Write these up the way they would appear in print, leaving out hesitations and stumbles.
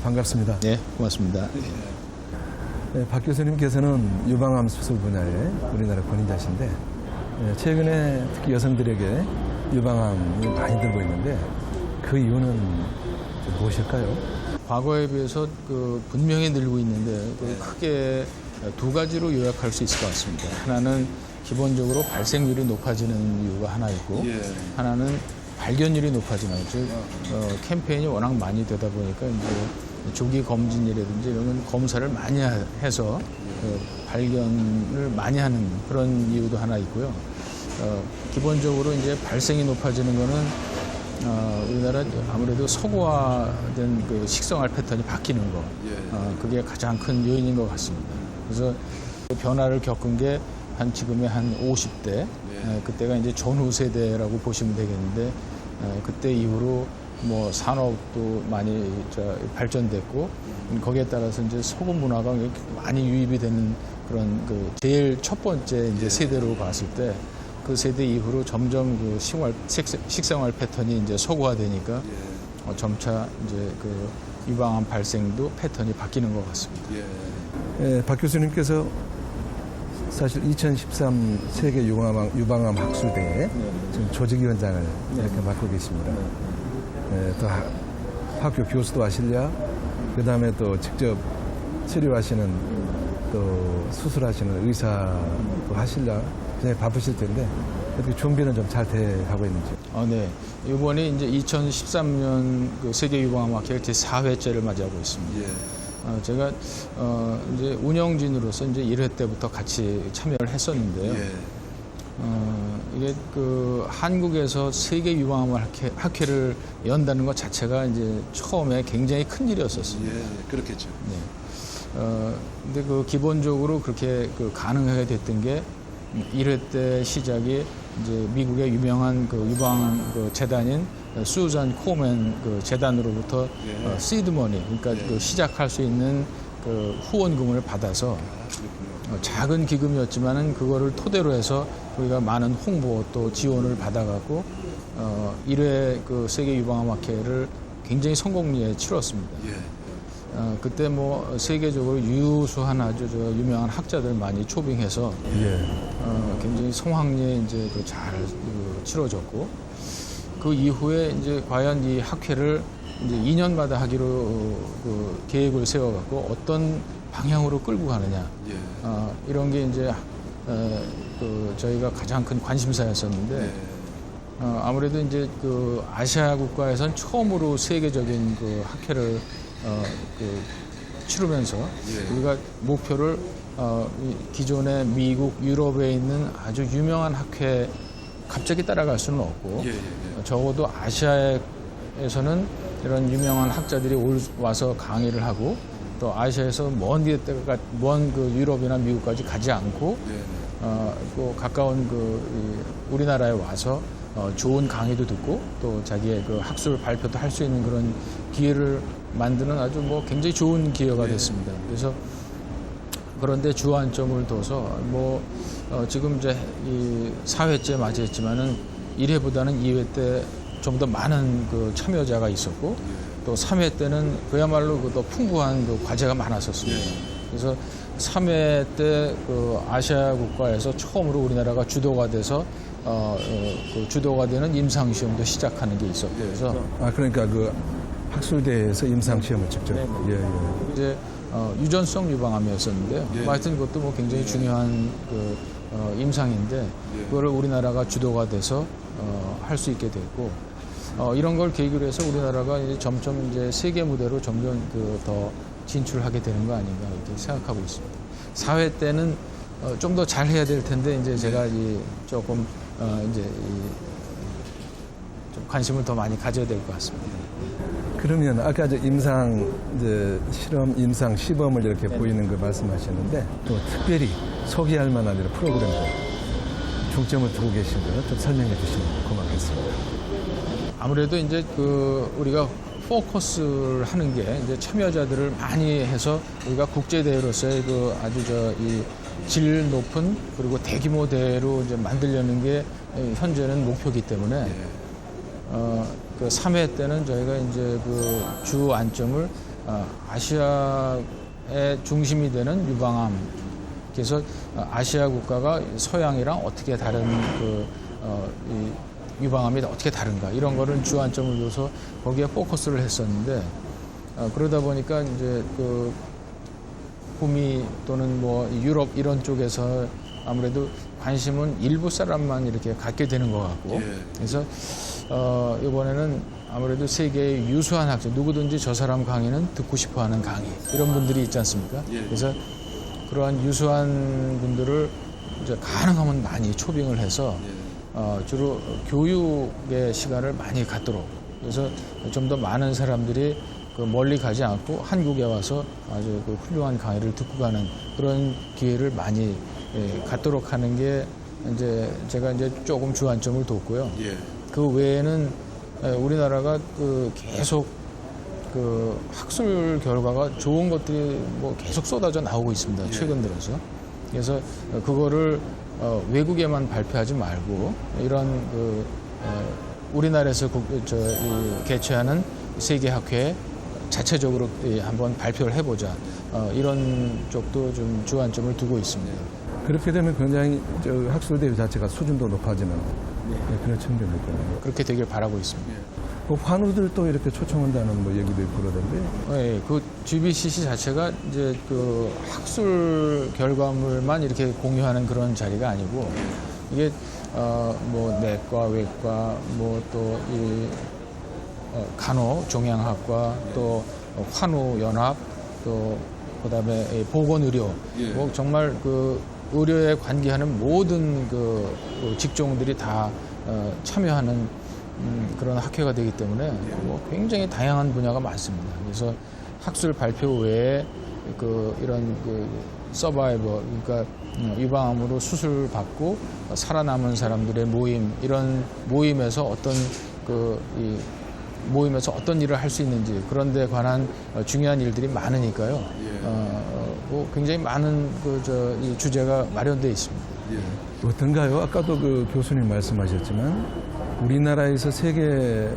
반갑습니다. 네, 고맙습니다. 네, 박 교수님께서는 유방암 수술 분야의 우리나라 권위자신데 최근에 특히 여성들에게 유방암이 많이 들고 있는데 그 이유는 무엇일까요? 과거에 비해서 분명히 늘고 있는데 크게 두 가지로 요약할 수 있을 것 같습니다. 하나는 기본적으로 발생률이 높아지는 이유가 하나 있고, 하나는 발견율이 높아지는 즉 캠페인이 워낙 많이 되다 보니까 이제 조기 검진이라든지 이런 건 검사를 많이 해서 발견을 많이 하는 그런 이유도 하나 있고요. 기본적으로 이제 발생이 높아지는 거는 우리나라 아무래도 서구화된 그 식생활 패턴이 바뀌는 거, 그게 가장 큰 요인인 것 같습니다. 그래서 그 변화를 겪은 게 지금의 한 50대, 그때가 이제 전후 세대라고 보시면 되겠는데, 그때 이후로 뭐 산업도 많이 발전됐고, 거기에 따라서 이제 소금 문화가 많이 유입이 되는 그런 그 제일 첫 번째 이제 세대로 봤을 때, 그 세대 이후로 점점 그 식생활 패턴이 이제 서구화되니까 점차 이제 그 유방암 발생도 패턴이 바뀌는 것 같습니다. 박 교수님께서 사실 2013 세계 유방암 학술대회 지금 조직위원장을 이렇게 맡고 계십니다. 또 학교 교수도 하시려, 그 다음에 또 직접 치료하시는 또 수술하시는 의사도 하시려 굉장히 바쁘실 텐데 어떻게 준비는 좀 잘 돼가고 있는지? 네. 이번에 이제 2013년 그 세계 유방암 학회 제 4회째를 맞이하고 있습니다. 제가 이제 운영진으로서 이제 1회 때부터 같이 참여를 했었는데요. 이게 그 한국에서 세계 유방암 학회를 연다는 것 자체가 이제 처음에 굉장히 큰 일이었었습니다. 그렇겠죠. 근데 그 기본적으로 그렇게 가능하게 됐던 게 1회 때 시작이 이제 미국의 유명한 그 유방 재단인 수잔 코맨 그 재단으로부터 시드머니, 그러니까 그 시작할 수 있는 그 후원금을 받아서 작은 기금이었지만은 그거를 토대로 해서 우리가 많은 홍보 또 지원을 받아갖고 1회 그 세계 유방암 학회를 굉장히 성공리에 치렀습니다. 그때 뭐 세계적으로 유수한 아주 유명한 학자들 많이 초빙해서 굉장히 성황리에 이제 잘 치러졌고, 그 이후에 이제 과연 이 학회를 이제 2년마다 하기로 계획을 세워갖고 어떤 방향으로 끌고 가느냐, 이런 게 이제 저희가 가장 큰 관심사였었는데, 아무래도 이제 아시아 국가에선 처음으로 세계적인 학회를 치르면서 우리가 목표를 기존의 미국, 유럽에 있는 아주 유명한 학회 갑자기 따라갈 수는 없고, 적어도 아시아에서는 이런 유명한 학자들이 와서 강의를 하고, 또 아시아에서 먼 유럽이나 미국까지 가지 않고 또 가까운 우리나라에 와서 좋은 강의도 듣고 또 자기의 학술 발표도 할 수 있는 그런 기회를 만드는 아주 굉장히 좋은 기회가 됐습니다. 그래서 그런데 주안점을 둬서 지금 이제 이 4회째 맞이했지만은 1회보다는 2회 때 좀 더 많은 참여자가 있었고, 또 3회 때는 그야말로 더 풍부한 과제가 많았었습니다. 그래서 3회 때 아시아 국가에서 처음으로 우리나라가 주도가 돼서 주도가 되는 임상시험도 시작하는 게 있었고, 그래서 그러니까 학술대에서 임상시험을 직접. 이제 유전성 유방암이었었는데요. 하여튼 그것도 굉장히 중요한 임상인데 그거를 우리나라가 주도가 돼서 할 수 있게 됐고, 이런 걸 계기로 해서 우리나라가 이제 점점 이제 세계 무대로 점점 더 진출하게 되는 거 아닌가 이렇게 생각하고 있습니다. 4회 때는 좀 더 잘 해야 될 텐데 이제 제가 조금 이제 좀 관심을 더 많이 가져야 될 것 같습니다. 그러면 아까 실험 임상 시범을 이렇게 보이는 거 말씀하셨는데, 또 특별히 소개할 만한 이런 프로그램들 중점을 두고 계신 거 좀 설명해 주시면 고맙겠습니다. 아무래도 이제 우리가 포커스를 하는 게 이제 참여자들을 많이 해서 우리가 국제대회로서의 아주 질 높은 그리고 대규모 대회로 이제 만들려는 게 현재는 목표이기 때문에 3회 때는 저희가 이제 주 안점을 아시아의 중심이 되는 유방암. 그래서 아시아 국가가 서양이랑 어떻게 다른 이 유방암이 어떻게 다른가 이런 거를 주안점을 둬서 거기에 포커스를 했었는데 그러다 보니까 이제 북미 또는 뭐 유럽 이런 쪽에서 아무래도 관심은 일부 사람만 이렇게 갖게 되는 것 같고 그래서 이번에는 아무래도 세계의 유수한 학자 누구든지 저 사람 강의는 듣고 싶어하는 강의 이런 분들이 있지 않습니까? 그래서 그러한 유수한 분들을 이제 가능하면 많이 초빙을 해서 주로 교육의 시간을 많이 갖도록 그래서 좀 더 많은 사람들이 멀리 가지 않고 한국에 와서 아주 훌륭한 강의를 듣고 가는 그런 기회를 많이 갖도록 하는 게 이제 제가 이제 조금 주안점을 뒀고요. 그 외에는 우리나라가 계속 학술 결과가 좋은 것들이 뭐 계속 쏟아져 나오고 있습니다. 최근 들어서. 그래서 그거를 외국에만 발표하지 말고 이런 우리나라에서 개최하는 세계학회에 자체적으로 한번 발표를 해보자. 이런 쪽도 좀 주안점을 두고 있습니다. 그렇게 되면 굉장히 학술 대회 자체가 수준도 높아지는 그런 측면이 있거든요. 그렇게 되길 바라고 있습니다. 그 환우들도 이렇게 초청한다는 뭐 얘기도 있고 그러던데. 네, 그 GBCC 자체가 이제 학술 결과물만 이렇게 공유하는 그런 자리가 아니고 이게 뭐 내과, 외과, 뭐 또 이 간호, 종양학과, 또 환우 연합, 또 그다음에 보건의료, 뭐 정말 의료에 관계하는 모든 직종들이 다 참여하는 그런 학회가 되기 때문에 뭐 굉장히 다양한 분야가 많습니다. 그래서 학술 발표 외에 이런 서바이버 그러니까 유방암으로 수술 받고 살아남은 사람들의 모임 이런 모임에서 모임에서 어떤 일을 할 수 있는지 그런 데 관한 중요한 일들이 많으니까요. 뭐 굉장히 많은 이 주제가 마련되어 있습니다. 어떤가요? 아까도 교수님 말씀하셨지만 우리나라에서 세계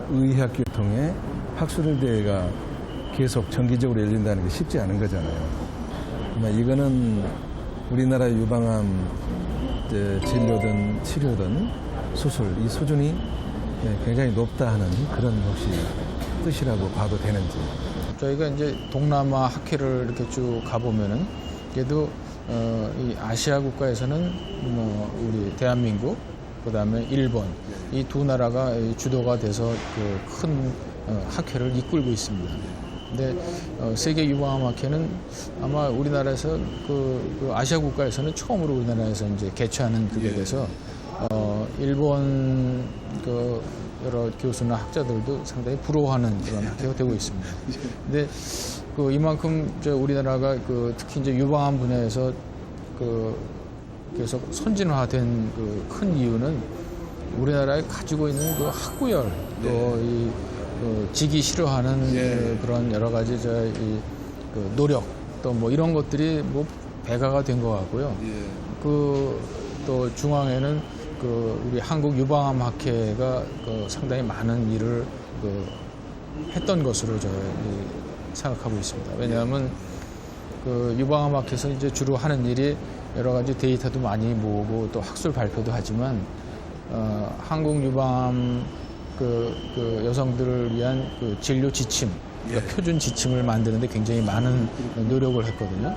의학 계통의 학술 대회가 계속 정기적으로 열린다는 게 쉽지 않은 거잖아요. 이거는 우리나라 유방암 진료든 치료든 수술 이 수준이 굉장히 높다 하는 그런 혹시 뜻이라고 봐도 되는지. 저희가 이제 동남아 학회를 이렇게 쭉 가보면은 그래도 이 아시아 국가에서는 우리 대한민국 그다음에 일본 이 두 나라가 주도가 돼서 큰 학회를 이끌고 있습니다. 근데 세계 유방암 학회는 아마 우리나라에서 아시아 국가에서는 처음으로 우리나라에서 이제 개최하는 그게 돼서 일본 여러 교수나 학자들도 상당히 부러워하는 그런 학회가 되고 있습니다. 근데 이만큼 우리나라가 특히 이제 유방암 분야에서 계속 선진화된 큰 이유는 우리나라에 가지고 있는 학구열 또 이 지기 싫어하는 그런 여러 가지 노력 또 뭐 이런 것들이 뭐 배가가 된 것 같고요. 또 중앙에는 우리 한국 유방암 학회가 상당히 많은 일을 했던 것으로 저는 생각하고 있습니다. 왜냐하면 유방암 학회에서 이제 주로 하는 일이 여러 가지 데이터도 많이 모으고 또 학술 발표도 하지만 한국 유방암 여성들을 위한 진료 지침, 그러니까 표준 지침을 만드는데 굉장히 많은 노력을 했거든요.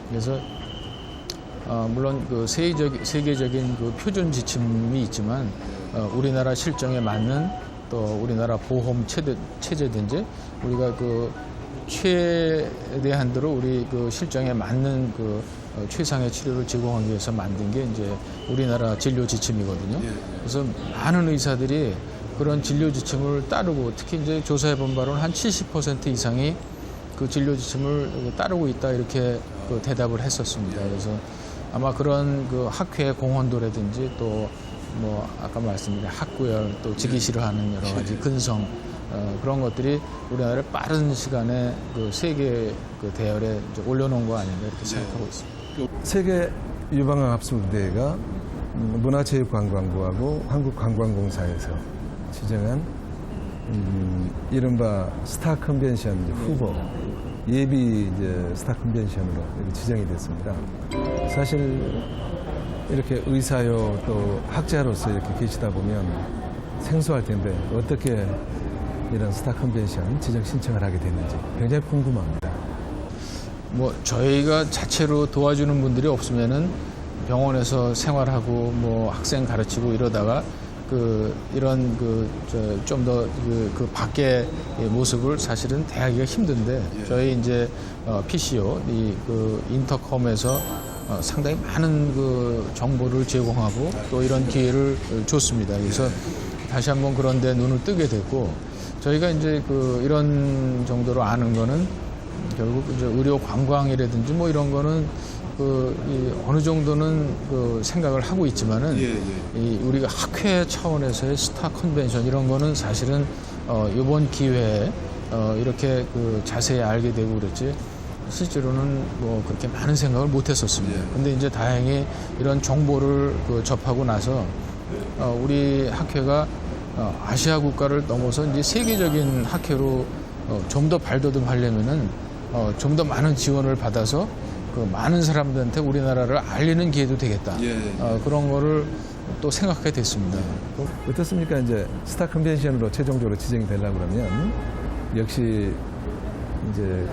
그래서 물론 세계적인 표준 지침이 있지만 우리나라 실정에 맞는 또 우리나라 보험 체제든지 우리가 최대한도로 우리 실정에 맞는 최상의 치료를 제공하기 위해서 만든 게 이제 우리나라 진료 지침이거든요. 그래서 많은 의사들이 그런 진료 지침을 따르고 특히 이제 조사해 본 바로는 한 70% 이상이 진료 지침을 따르고 있다 이렇게 대답을 했었습니다. 그래서 아마 그런 학회 공헌도라든지 또 뭐 아까 말씀드린 학구열 또 지기 싫어하는 여러 가지 근성 그런 것들이 우리나라를 빠른 시간에 세계 대열에 이제 올려놓은 거 아닌가 이렇게 생각하고 있습니다. 세계 유방암 학술대회가 문화체육관광부하고 한국관광공사에서 지정한 이른바 스타 컨벤션 후보 예비 이제 스타 컨벤션으로 이렇게 지정이 됐습니다. 사실 이렇게 의사요 또 학자로서 이렇게 계시다 보면 생소할 텐데 어떻게 이런 스타 컨벤션 지정 신청을 하게 됐는지 굉장히 궁금합니다. 뭐 저희가 자체로 도와주는 분들이 없으면은 병원에서 생활하고 뭐 학생 가르치고 이러다가 이런 좀 더 그 밖의 모습을 사실은 대하기가 힘든데 저희 이제 PCO 인터컴에서 상당히 많은 정보를 제공하고 또 이런 기회를 줬습니다. 그래서 다시 한번 그런 데 눈을 뜨게 됐고 저희가 이제 이런 정도로 아는 거는 결국 이제 의료 관광이라든지 뭐 이런 거는 어느 정도는 생각을 하고 있지만은 우리가 학회 차원에서의 스타 컨벤션 이런 거는 사실은 이번 기회에 이렇게 자세히 알게 되고 그랬지 실제로는 뭐 그렇게 많은 생각을 못 했었습니다. 근데 이제 다행히 이런 정보를 접하고 나서 우리 학회가 아시아 국가를 넘어서 이제 세계적인 학회로 좀 더 발돋움하려면은 좀 더 많은 지원을 받아서 많은 사람들한테 우리나라를 알리는 기회도 되겠다. 그런 거를 또 생각하게 됐습니다. 어떻습니까? 이제 스타 컨벤션으로 최종적으로 지정이 되려고 그러면 역시 이제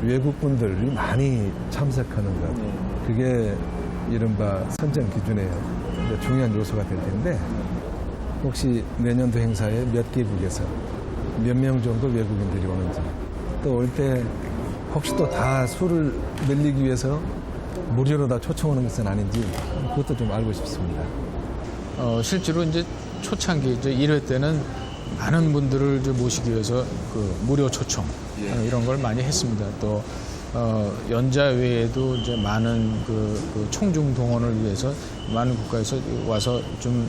외국 분들이 많이 참석하는 것. 그게 이른바 선정 기준의 중요한 요소가 될 텐데 혹시 내년도 행사에 몇 개국에서 몇 명 정도 외국인들이 오는지 또 올 때 혹시 또 다 수를 늘리기 위해서 무료로 다 초청하는 것은 아닌지 그것도 좀 알고 싶습니다. 실제로 이제 초창기 이제 1회 때는 많은 분들을 모시기 위해서 무료 초청 이런 걸 많이 했습니다. 또 연자 외에도 이제 많은 총중 동원을 위해서 많은 국가에서 와서 좀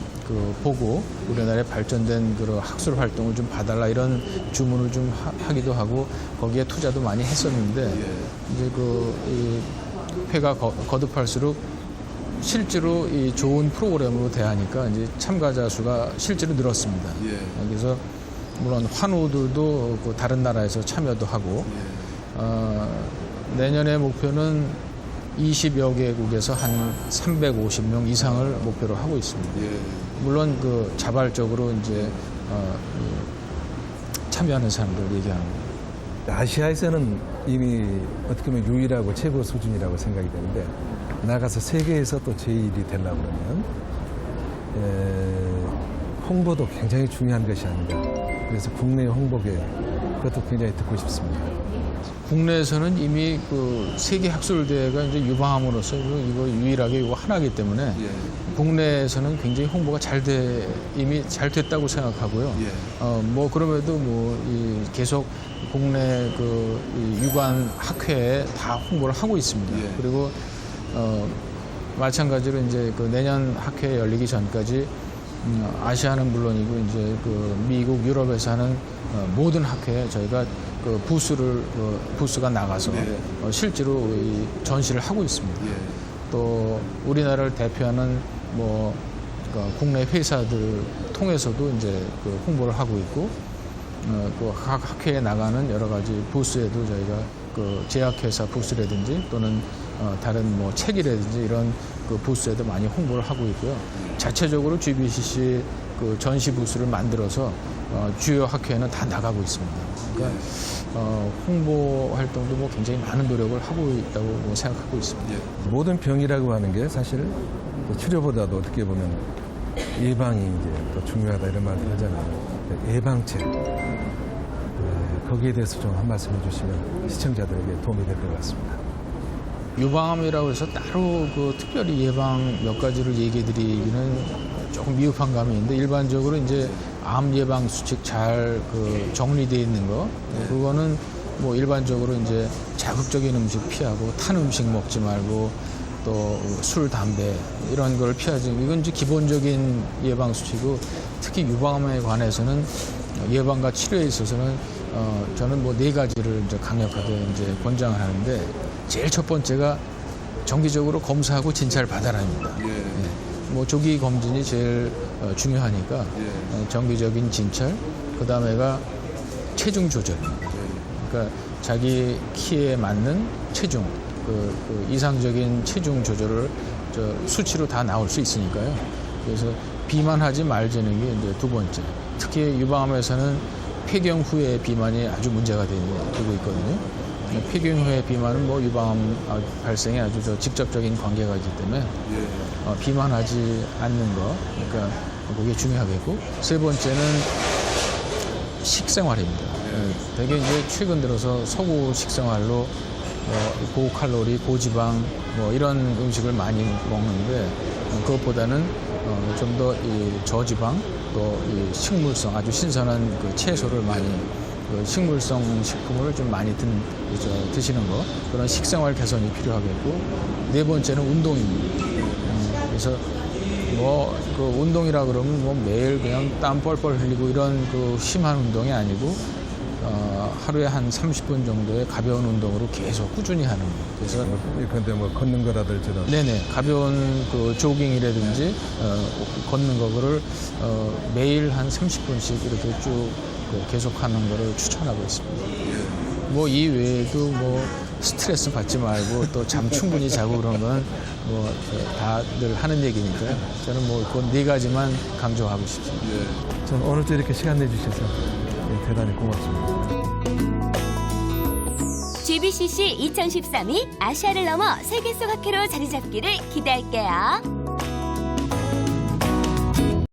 보고 우리나라의 발전된 그런 학술 활동을 좀 봐달라 이런 주문을 좀 하기도 하고 거기에 투자도 많이 했었는데 이제 이 회가 거듭할수록 실제로 이 좋은 프로그램으로 대하니까 이제 참가자 수가 실제로 늘었습니다. 그래서 물론 환우들도 다른 나라에서 참여도 하고 내년의 목표는 20여 개국에서 한 350명 이상을 목표로 하고 있습니다. 물론 자발적으로 이제 참여하는 사람들 얘기하는 거예요. 아시아에서는 이미 어떻게 보면 유일하고 최고 수준이라고 생각이 되는데 나가서 세계에서 또 제1이 되려고 그러면 홍보도 굉장히 중요한 것이 아닌가. 그래서 국내 홍보계 그것도 굉장히 듣고 싶습니다. 국내에서는 이미 세계 학술대회가 이제 유방암으로서 이거 유일하게 이거 하나이기 때문에 국내에서는 굉장히 홍보가 이미 잘 됐다고 생각하고요. 뭐 그럼에도 계속 국내 유관 학회에 다 홍보를 하고 있습니다. 그리고 마찬가지로 이제 내년 학회 열리기 전까지 아시아는 물론이고 이제 미국, 유럽에서 하는 모든 학회에 저희가 부스가 나가서 실제로 전시를 하고 있습니다. 또 우리나라를 대표하는 국내 회사들 통해서도 이제 홍보를 하고 있고 각 학회에 나가는 여러 가지 부스에도 저희가 제약회사 부스라든지 또는 다른 책이라든지 이런 부스에도 많이 홍보를 하고 있고요. 자체적으로 GBCC 전시 부스를 만들어서 주요 학회에는 다 나가고 있습니다. 그러니까 홍보 활동도 굉장히 많은 노력을 하고 있다고 생각하고 있습니다. 모든 병이라고 하는 게 사실 치료보다도 어떻게 보면 예방이 이제 더 중요하다 이런 말을 하잖아요. 예방책 거기에 대해서 좀 한 말씀 해주시면 시청자들에게 도움이 될 것 같습니다. 유방암이라고 해서 따로 특별히 예방 몇 가지를 얘기해드리기는 조금 미흡한 감이 있는데 일반적으로 이제 암 예방 수칙 잘 정리되어 있는 거 그거는 일반적으로 이제 자극적인 음식 피하고 탄 음식 먹지 말고 또 술, 담배 이런 걸 피하지 이건 이제 기본적인 예방 수칙이고 특히 유방암에 관해서는 예방과 치료에 있어서는 저는 4가지를 이제 강력하게 이제 권장을 하는데 제일 첫 번째가 정기적으로 검사하고 진찰 받아라입니다. 조기 검진이 제일 중요하니까 정기적인 진찰 그 다음에가 체중 조절. 그러니까 자기 키에 맞는 체중, 그 이상적인 체중 조절을 수치로 다 나올 수 있으니까요. 그래서 비만하지 말자는 게 이제 두 번째. 특히 유방암에서는 폐경 후의 비만이 아주 문제가 되고 있거든요. 폐경 후의 비만은 뭐 유방암 발생에 아주 직접적인 관계가 있기 때문에 비만하지 않는 거, 그러니까 그게 중요하겠고, 세 번째는 식생활입니다. 되게 이제 최근 들어서 서구 식생활로 고칼로리, 고지방 뭐 이런 음식을 많이 먹는데 그것보다는 좀 더 이 저지방 또 이 식물성 아주 신선한 그 채소를 많이 그 식물성 식품을 좀 많이 드시는 거, 그런 식생활 개선이 필요하겠고, 네 번째는 운동입니다. 그래서 뭐 그 운동이라 그러면 뭐 매일 그냥 땀 뻘뻘 흘리고 이런 그 심한 운동이 아니고 하루에 한 30분 정도의 가벼운 운동으로 계속 꾸준히 하는 거예요. 그래서 근데 뭐 걷는 거라든지 네네, 가벼운 그 조깅이라든지 걷는 거를 매일 한 30분씩 이렇게 쭉 계속하는 거를 추천하고 있습니다. 뭐 이 외에도 뭐 스트레스 받지 말고 또 잠 충분히 자고 그런 건 뭐 다들 하는 얘기니까요. 저는 뭐 그 네 가지만 강조하고 싶습니다. 전 오늘 또 이렇게 시간 내주셔서 대단히 고맙습니다. GBCC 2013이 아시아를 넘어 세계 속 학회로 자리 잡기를 기대할게요.